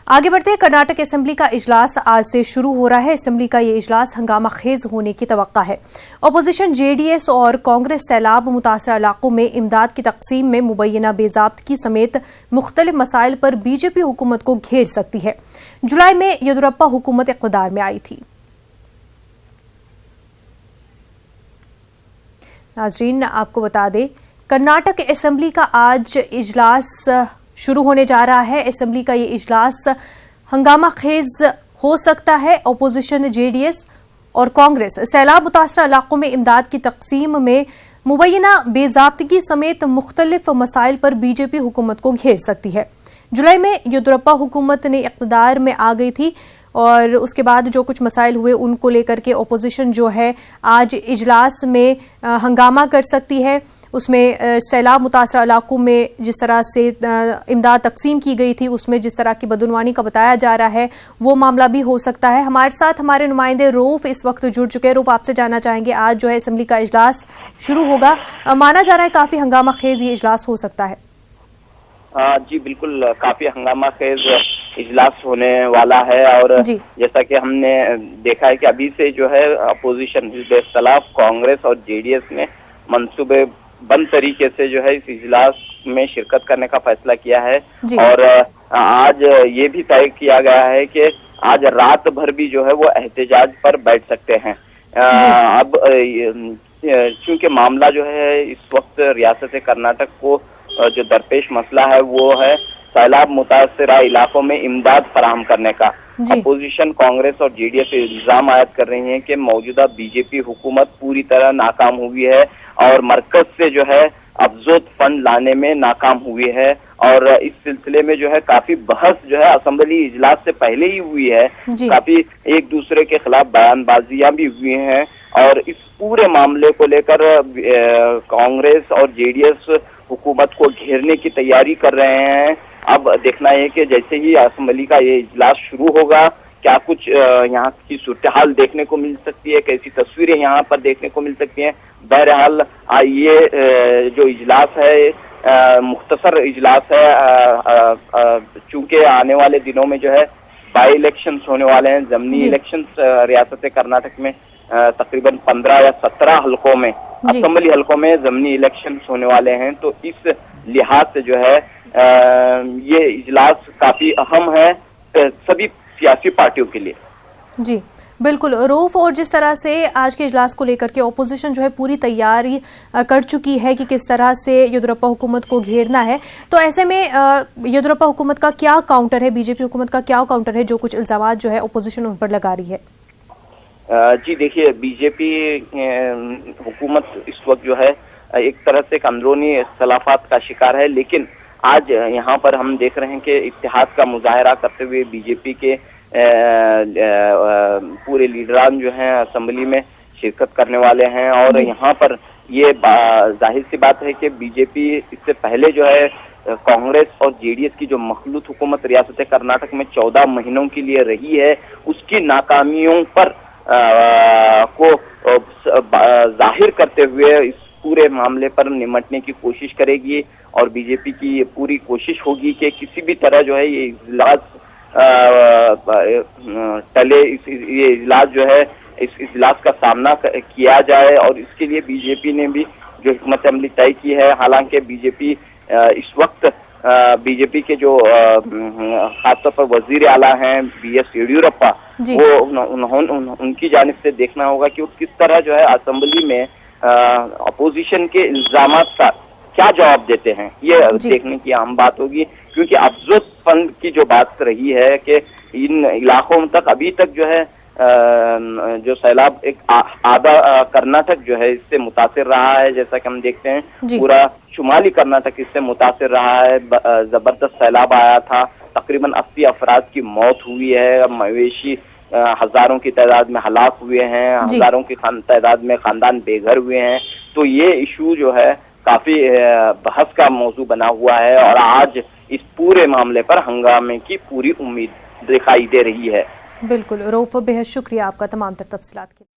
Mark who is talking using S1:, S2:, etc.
S1: आगे बढ़ते हैं। कर्नाटक असेंबली का इजलास आज से शुरू हो रहा है। असेंबली का ये इजलास हंगामा खेज होने की तवक्का है। अपोजिशन जेडीएस और कांग्रेस सैलाब मुतासरा इलाकों में इमदाद की तकसीम में मुबैना बेजाब्तगी समेत मुख्तलिफ मसाइल पर बीजेपी हुकूमत को घेर सकती है। जुलाई में येदियुरप्पा हुकूमत इक़्तिदार में आई थी। नाजरीन, आपको बता दें, कर्नाटक असेंबली का आज इजलास शुरू होने जा रहा है। असेंबली का ये इजलास हंगामा खेज हो सकता है। अपोजिशन जेडीएस और कांग्रेस सैलाब मुतासरा इलाकों में इमदाद की तकसीम में मुबैना बेजाब्तगी समेत मुख्तलिफ मसाइल पर बीजेपी हुकूमत को घेर सकती है। जुलाई में येदियुरप्पा हुकूमत ने इक़्तिदार में आ गई थी और उसके बाद जो कुछ मसाइल हुए उनको लेकर के अपोजिशन जो है आज इजलास में हंगामा कर सकती है। उसमें सैलाब मुतासरा इलाकों में जिस तरह से इमदाद तकसीम की गई थी, उसमें जिस तरह की बदउनवानी का बताया जा रहा है, वो मामला भी हो सकता है। हमारे साथ हमारे नुमाइंदे रऊफ इस वक्त जुड़ चुके हैं। रऊफ, आपसे जानना चाहेंगे, आज जो है असेंबली का इजलास शुरू होगा, माना जा रहा है काफी हंगामा खेज ये इजलास हो सकता है।
S2: जी बिल्कुल, काफी हंगामा खेज इजलास होने वाला है और जैसा कि हमने देखा है कि अभी से जो है अपोजिशन हिज़्ब इख्तिलाफ कांग्रेस और जेडीएस ने मंसूबे बंद तरीके से जो है इस इजलास में शिरकत करने का फैसला किया है और आज ये भी तय किया गया है कि आज रात भर भी जो है वो एहतजाज पर बैठ सकते हैं। अब चूंकि मामला जो है इस वक्त रियासत कर्नाटक को जो दरपेश मसला है वो है सैलाब मुतासरा इलाकों में इमदाद फराहम करने का। अपोजिशन कांग्रेस और जेडीएस इल्जाम आयद कर रही है कि मौजूदा बीजेपी हुकूमत पूरी तरह नाकाम हुई है और मरकज से जो है अफजोद फंड लाने में नाकाम हुई है और इस सिलसिले में जो है काफी बहस जो है असेंबली इजलास से पहले ही हुई है। काफी एक दूसरे के खिलाफ बयानबाजियां भी हुई हैं और इस पूरे मामले को लेकर कांग्रेस और जेडीएस हुकूमत को घेरने की तैयारी कर रहे हैं। अब देखना है कि जैसे ही असेंबली का ये इजलास शुरू होगा क्या कुछ यहाँ की सूरत हाल देखने को मिल सकती है, कैसी तस्वीरें यहाँ पर देखने को मिल सकती हैं। बहरहाल ये जो इजलास है मुख्तसर इजलास है, चूंकि आने वाले दिनों में जो है बाई इलेक्शंस होने वाले हैं, ज़मीनी इलेक्शंस रियासत कर्नाटक में तकरीबन 15 या 17 हलकों में असेंबली हलकों में ज़मीनी इलेक्शंस होने वाले हैं। तो इस लिहाज से जो है ये इजलास काफी अहम है सभी सियासी पार्टियों के लिए।
S1: जी बिल्कुल रऊफ, और जिस तरह से आज के इजलास को लेकर के ओपोजिशन जो है पूरी तैयारी कर चुकी है कि किस तरह से येदियुरप्पा हुकूमत को घेरना है, तो ऐसे में येदियुरप्पा हुकूमत का क्या काउंटर है, बीजेपी हुकूमत का क्या काउंटर है जो कुछ इल्जामात जो है ओपोजिशन उन पर लगा रही है?
S2: जी देखिए, बीजेपी हुकूमत इस वक्त जो है एक तरह से अंदरूनी इख्तिलाफात का शिकार है, लेकिन आज यहाँ पर हम देख रहे हैं कि इत्तेहाद का मुजाहरा करते हुए बीजेपी के पूरे लीडरान जो हैं असेंबली में शिरकत करने वाले हैं और यहाँ पर ये जाहिर सी बात है कि बीजेपी इससे पहले जो है कांग्रेस और जेडीएस की जो मखलूत हुकूमत रियासत कर्नाटक में 14 महीनों के लिए रही है उसकी नाकामियों पर को जाहिर करते हुए इस पूरे मामले पर निमटने की कोशिश करेगी और बीजेपी की ये पूरी कोशिश होगी कि किसी भी तरह जो है ये इजलास टले, ये इजलास जो है इस इजलास का सामना किया जाए और इसके लिए बीजेपी ने भी जो हिकमत अमली तय की है। हालांकि बीजेपी इस वक्त बीजेपी के जो खासतौर पर वजीर आला हैं बीएस येदियुरप्पा, वो उनकी जानिब से देखना होगा कि वो किस तरह जो है असेंबली में अपोजिशन के इल्जामात का क्या जवाब देते हैं, ये देखने की अहम बात होगी। क्योंकि अफजोद फंड की जो बात रही है कि इन इलाकों तक अभी तक जो है जो सैलाब एक आधा कर्नाटक जो है इससे मुतासिर रहा है। जैसा कि हम देखते हैं पूरा शुमाली कर्नाटक इससे मुतासिर रहा है। जबरदस्त सैलाब आया था, तकरीबन 80 अफराद की मौत हुई है, मवेशी हजारों की तादाद में हलाक हुए हैं, हजारों की तादाद में खानदान बेघर हुए हैं। तो ये इशू जो है काफी बहस का मौजू बना हुआ है और आज इस पूरे मामले पर हंगामे की पूरी उम्मीद दिखाई दे रही है।
S1: बिल्कुल रऊफ, बेहद शुक्रिया आपका तमाम तफसीलात के लिए।